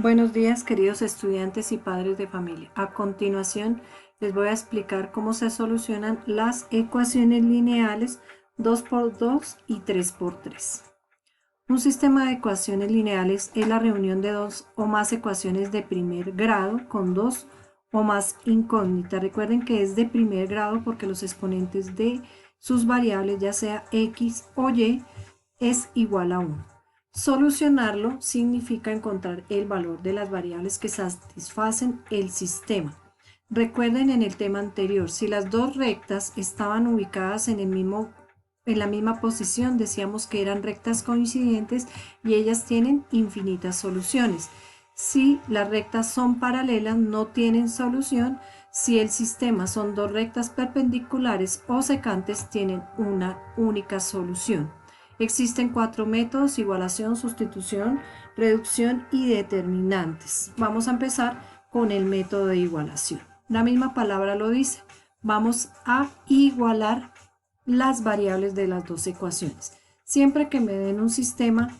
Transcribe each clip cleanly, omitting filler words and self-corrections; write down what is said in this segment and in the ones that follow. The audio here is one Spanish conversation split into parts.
Buenos días, queridos estudiantes y padres de familia. A continuación, les voy a explicar cómo se solucionan las ecuaciones lineales 2 por 2 y 3 por 3. Un sistema de ecuaciones lineales es la reunión de dos o más ecuaciones de primer grado con dos o más incógnitas. Recuerden que es de primer grado porque los exponentes de sus variables, ya sea x o y, es igual a 1. Solucionarlo significa encontrar el valor de las variables que satisfacen el sistema. Recuerden en el tema anterior, si las dos rectas estaban ubicadas en la misma posición, decíamos que eran rectas coincidentes y ellas tienen infinitas soluciones. Si las rectas son paralelas, no tienen solución. Si el sistema son dos rectas perpendiculares o secantes, tienen una única solución. Existen cuatro métodos: igualación, sustitución, reducción y determinantes. Vamos a empezar con el método de igualación. La misma palabra lo dice. Vamos a igualar las variables de las dos ecuaciones. Siempre que me den un sistema,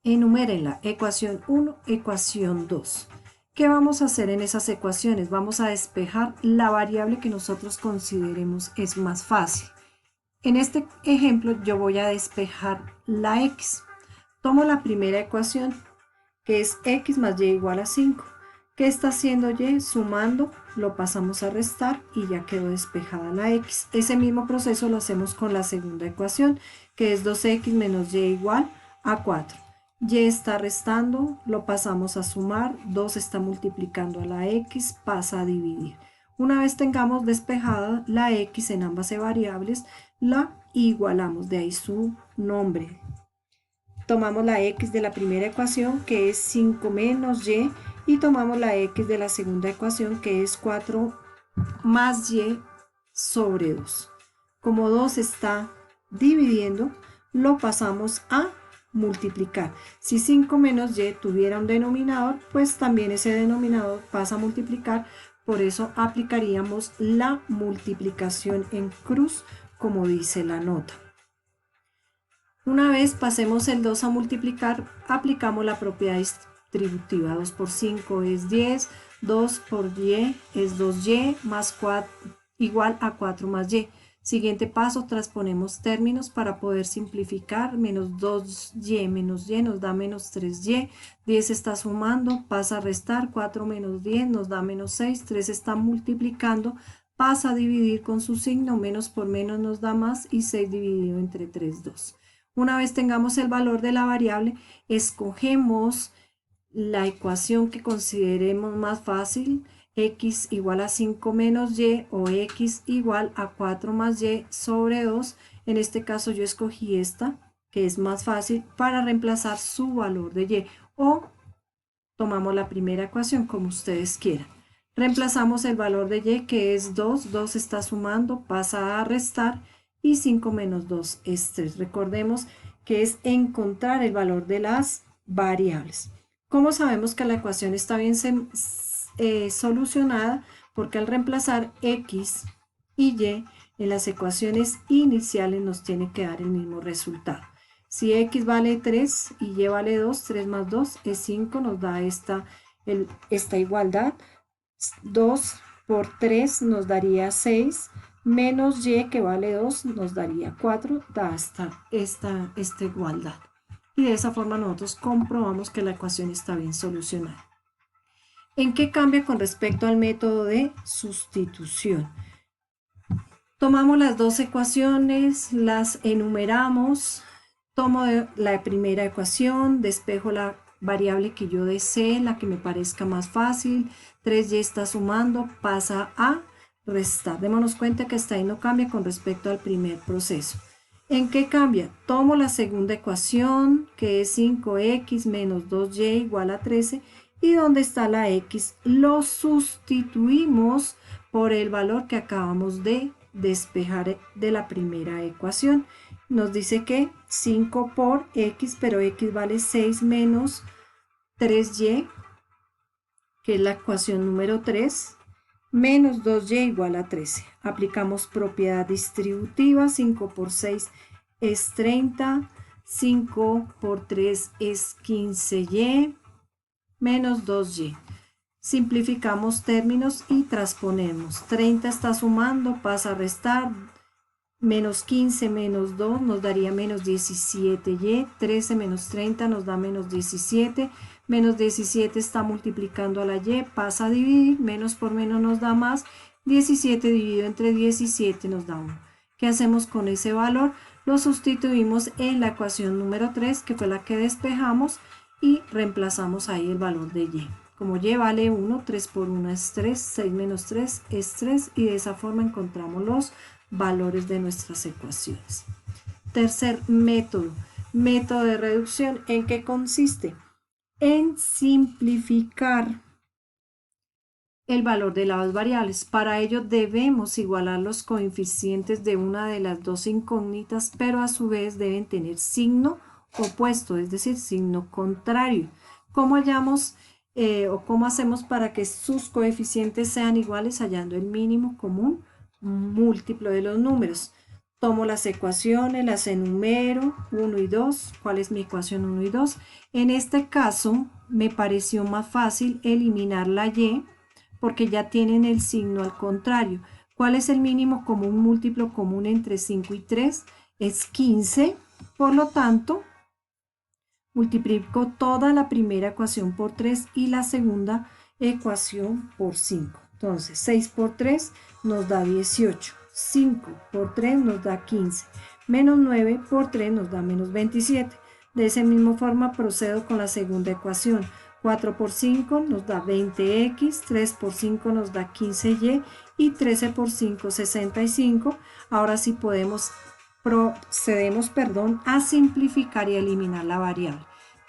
enumérenla: ecuación 1, ecuación 2. ¿Qué vamos a hacer en esas ecuaciones? Vamos a despejar la variable que nosotros consideremos es más fácil. En este ejemplo yo voy a despejar la x. Tomo la primera ecuación, que es x más y igual a 5. ¿Qué está haciendo y? Sumando, lo pasamos a restar y ya quedó despejada la x. Ese mismo proceso lo hacemos con la segunda ecuación, que es 2x menos y igual a 4. Y está restando, lo pasamos a sumar, 2 está multiplicando a la x, pasa a dividir. Una vez tengamos despejada la x en ambas variables, la igualamos, de ahí su nombre. Tomamos la x de la primera ecuación, que es 5 menos y tomamos la x de la segunda ecuación, que es 4 más y sobre 2. Como 2 está dividiendo, lo pasamos a multiplicar. Si 5 menos y tuviera un denominador, pues también ese denominador pasa a multiplicar. Por eso aplicaríamos la multiplicación en cruz, como dice la nota. Una vez pasemos el 2 a multiplicar, aplicamos la propiedad distributiva. 2 por 5 es 10, 2 por y es 2y más 4 igual a 4 más y. Siguiente paso, transponemos términos para poder simplificar. Menos 2y menos y nos da menos 3y. 10 está sumando, pasa a restar. 4 menos 10 nos da menos 6. 3 está multiplicando, pasa a dividir con su signo. Menos por menos nos da más y 6 dividido entre 3, 2. Una vez tengamos el valor de la variable, escogemos la ecuación que consideremos más fácil, x igual a 5 menos y o x igual a 4 más y sobre 2. En este caso yo escogí esta, que es más fácil, para reemplazar su valor de y, o tomamos la primera ecuación, como ustedes quieran. Reemplazamos el valor de y, que es 2, 2 está sumando, pasa a restar, y 5 menos 2 es 3. Recordemos que es encontrar el valor de las variables. ¿Cómo sabemos que la ecuación está bien solucionada? Porque al reemplazar x y y en las ecuaciones iniciales nos tiene que dar el mismo resultado. Si x vale 3 y y vale 2, 3 más 2 es 5, nos da esta igualdad. 2 por 3 nos daría 6, menos y, que vale 2, nos daría 4, da esta igualdad. Y de esa forma nosotros comprobamos que la ecuación está bien solucionada. ¿En qué cambia con respecto al método de sustitución? Tomamos las dos ecuaciones, las enumeramos, tomo la primera ecuación, despejo la variable que yo desee, la que me parezca más fácil. 3y está sumando, pasa a restar. Démonos cuenta que hasta ahí no cambia con respecto al primer proceso. ¿En qué cambia? Tomo la segunda ecuación, que es 5x menos 2y igual a 13, y donde está la x lo sustituimos por el valor que acabamos de despejar de la primera ecuación. Nos dice que 5 por x, pero x vale 6 menos 3y, que es la ecuación número 3, menos 2y igual a 13. Aplicamos propiedad distributiva. 5 por 6 es 30, 5 por 3 es 15y, menos 2y. Simplificamos términos y transponemos. 30 está sumando, pasa a restar. Menos 15 menos 2 nos daría menos 17y. 13 menos 30 nos da menos 17. Menos 17 está multiplicando a la y, pasa a dividir. Menos por menos nos da más. 17 dividido entre 17 nos da 1. ¿Qué hacemos con ese valor? Lo sustituimos en la ecuación número 3, que fue la que despejamos, y reemplazamos ahí el valor de y. Como y vale 1, 3 por 1 es 3, 6 menos 3 es 3, y de esa forma encontramos los valores de nuestras ecuaciones. Tercer método, método de reducción. ¿En qué consiste? En simplificar el valor de las variables. Para ello debemos igualar los coeficientes de una de las dos incógnitas, pero a su vez deben tener signo opuesto, es decir, signo contrario. ¿Cómo hallamos cómo hacemos para que sus coeficientes sean iguales? Hallando el mínimo común múltiplo de los números. Tomo las ecuaciones, las enumero, 1 y 2. ¿Cuál es mi ecuación 1 y 2? En este caso me pareció más fácil eliminar la y, porque ya tienen el signo al contrario. ¿Cuál es el mínimo común múltiplo común entre 5 y 3? Es 15. Por lo tanto, multiplico toda la primera ecuación por 3 y la segunda ecuación por 5. Entonces, 6 por 3 nos da 18. 5 por 3 nos da 15. Menos 9 por 3 nos da menos 27. De esa misma forma procedo con la segunda ecuación. 4 por 5 nos da 20x, 3 por 5 nos da 15y y 13 por 5, 65. Ahora sí procedemos a simplificar y eliminar la variable.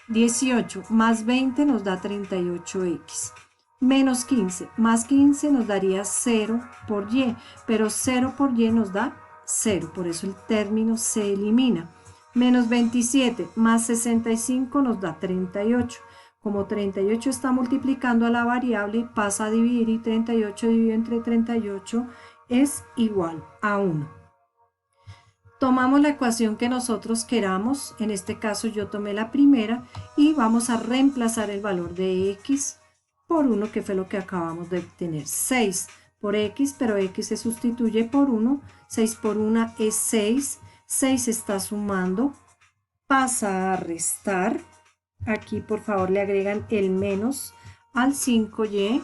18 más 20 nos da 38x. Menos 15 más 15 nos daría 0 por y, pero 0 por y nos da 0, por eso el término se elimina. Menos 27 más 65 nos da 38. Como 38 está multiplicando a la variable, pasa a dividir, y 38 dividido entre 38 es igual a 1. Tomamos la ecuación que nosotros queramos, en este caso yo tomé la primera, y vamos a reemplazar el valor de x por 1, que fue lo que acabamos de obtener. 6 por x, pero x se sustituye por 1, 6 por 1 es 6, 6 está sumando, pasa a restar. Aquí por favor le agregan el menos al 5y,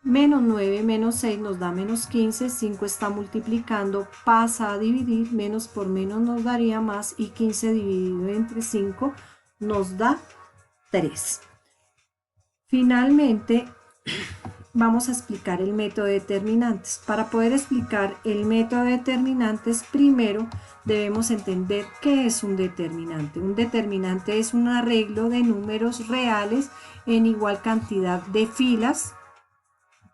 menos 9 menos 6 nos da menos 15, 5 está multiplicando, pasa a dividir, menos por menos nos daría más, y 15 dividido entre 5 nos da 3. Finalmente vamos a explicar el método de determinantes. Para poder explicar el método de determinantes, primero debemos entender qué es un determinante. Un determinante es un arreglo de números reales en igual cantidad de filas,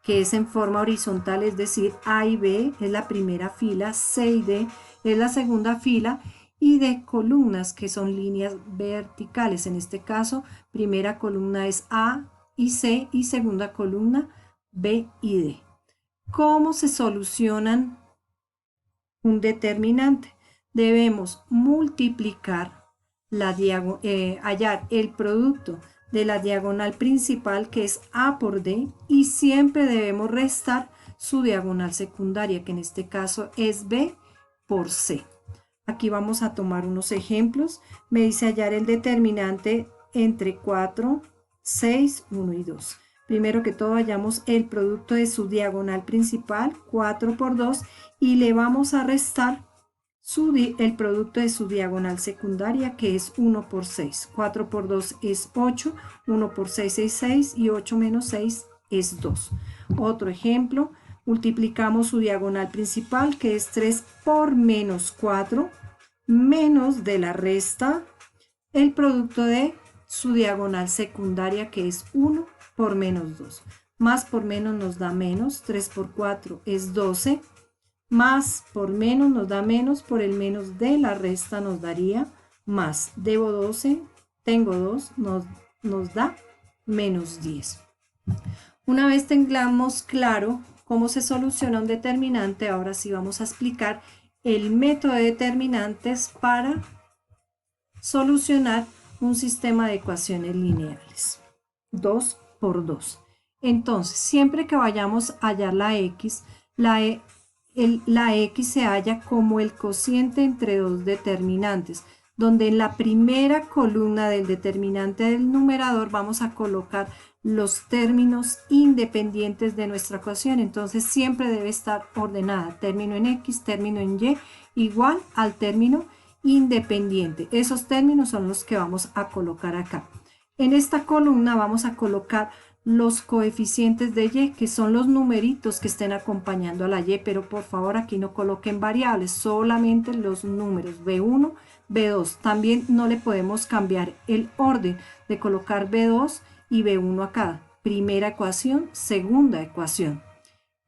que es en forma horizontal, es decir, A y B es la primera fila, C y D es la segunda fila, y de columnas, que son líneas verticales. En este caso, primera columna es A y C, y segunda columna B y D. ¿Cómo se solucionan un determinante? Debemos multiplicar hallar el producto de la diagonal principal, que es A por D, y siempre debemos restar su diagonal secundaria, que en este caso es B por C. Aquí vamos a tomar unos ejemplos. Me dice hallar el determinante entre 4, 6, 1 y 2. Primero que todo hallamos el producto de su diagonal principal, 4 por 2, y le vamos a restar el producto de su diagonal secundaria, que es 1 por 6. 4 por 2 es 8, 1 por 6 es 6, y 8 menos 6 es 2. Otro ejemplo, multiplicamos su diagonal principal, que es 3 por menos 4, menos de la resta el producto de su diagonal secundaria, que es 1 por menos 2. Más por menos nos da menos, 3 por 4 es 12, más por menos nos da menos, por el menos de la resta nos daría más. Debo 12, tengo 2, nos da menos 10. Una vez tengamos claro cómo se soluciona un determinante, ahora sí vamos a explicar el método de determinantes para solucionar un sistema de ecuaciones lineales. 2 por 2. Entonces, siempre que vayamos a hallar la x, la x se halla como el cociente entre dos determinantes, donde en la primera columna del determinante del numerador vamos a colocar los términos independientes de nuestra ecuación. Entonces siempre debe estar ordenada, término en x, término en y, igual al término independiente. Esos términos son los que vamos a colocar acá. En esta columna vamos a colocar los coeficientes de y, que son los numeritos que estén acompañando a la y, pero por favor aquí no coloquen variables, solamente los números B1, B2. También no le podemos cambiar el orden de colocar B2 y B1 acá. Primera ecuación, segunda ecuación.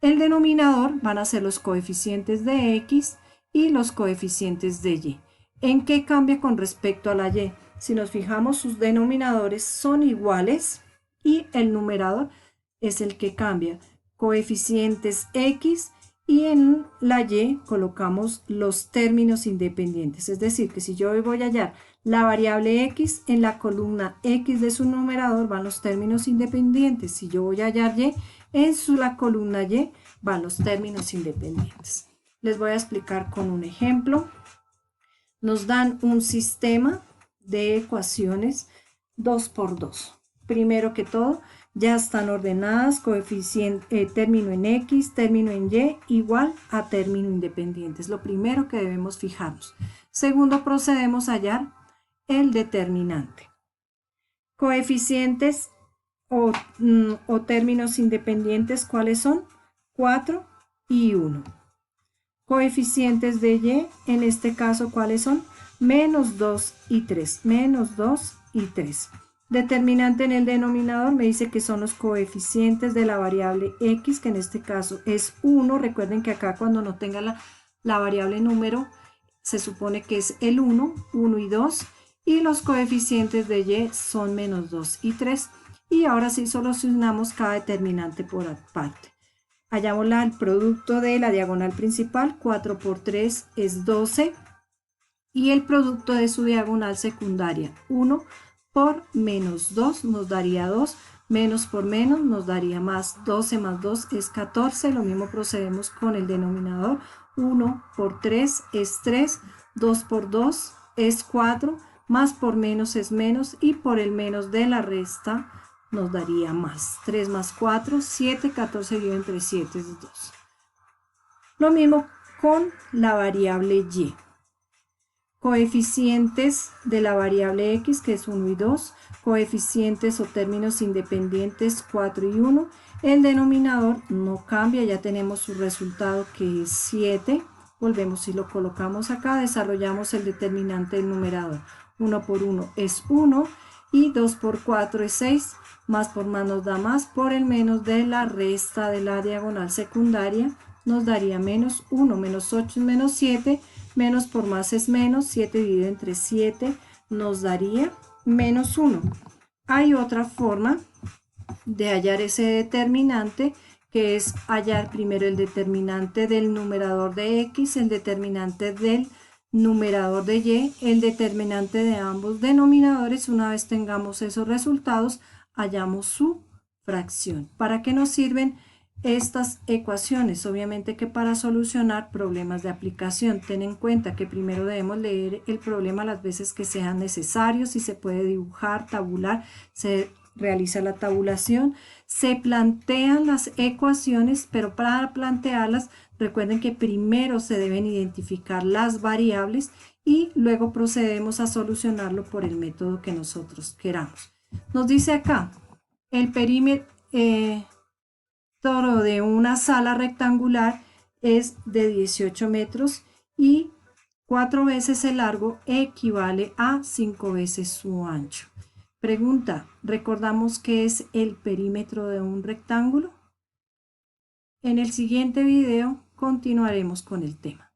El denominador van a ser los coeficientes de x y los coeficientes de y. ¿En qué cambia con respecto a la y? Si nos fijamos, sus denominadores son iguales y el numerador es el que cambia. Coeficientes x, y en la y colocamos los términos independientes. Es decir, que si yo voy a hallar la variable x, en la columna x de su numerador van los términos independientes. Si yo voy a hallar y, en la columna y van los términos independientes. Les voy a explicar con un ejemplo. Nos dan un sistema de ecuaciones 2 por 2. Primero que todo, ya están ordenadas, coeficiente, término en x, término en y, igual a término independiente. Es lo primero que debemos fijarnos. Segundo, procedemos a hallar el determinante. Coeficientes o términos independientes, ¿cuáles son? 4 y 1. Coeficientes de y, en este caso, ¿cuáles son? Menos 2 y 3. Menos 2 y 3. Determinante en el denominador me dice que son los coeficientes de la variable x, que en este caso es 1. Recuerden que acá cuando no tenga la variable número, se supone que es el 1, 1 y 2. Y los coeficientes de y son menos 2 y 3. Y ahora sí solucionamos cada determinante por aparte. Hallamos el producto de la diagonal principal, 4 por 3 es 12. Y el producto de su diagonal secundaria, 1 por menos 2 nos daría 2, menos por menos nos daría más, 12 más 2 es 14, lo mismo procedemos con el denominador, 1 por 3 es 3, 2 por 2 es 4, más por menos es menos y por el menos de la resta nos daría más, 3 más 4, 7, 14 dividido entre 7 es 2. Lo mismo con la variable y. Coeficientes de la variable x, que es 1 y 2, coeficientes o términos independientes 4 y 1, el denominador no cambia, ya tenemos su resultado que es 7, volvemos y lo colocamos acá, desarrollamos el determinante del numerador, 1 por 1 es 1 y 2 por 4 es 6, más por más nos da más, por el menos de la resta de la diagonal secundaria nos daría menos 1, menos 8 es menos 7, menos por más es menos, 7 dividido entre 7 nos daría menos 1. Hay otra forma de hallar ese determinante, que es hallar primero el determinante del numerador de x, el determinante del numerador de y, el determinante de ambos denominadores. Una vez tengamos esos resultados, hallamos su fracción. ¿Para qué nos sirven estas ecuaciones? Obviamente que para solucionar problemas de aplicación. Ten en cuenta que primero debemos leer el problema las veces que sean necesarios, si se puede dibujar, tabular, se realiza la tabulación, se plantean las ecuaciones, pero para plantearlas recuerden que primero se deben identificar las variables y luego procedemos a solucionarlo por el método que nosotros queramos. Nos dice acá, el perímetro de una sala rectangular es de 18 metros y 4 veces el largo equivale a 5 veces su ancho. Pregunta, ¿recordamos qué es el perímetro de un rectángulo? En el siguiente video continuaremos con el tema.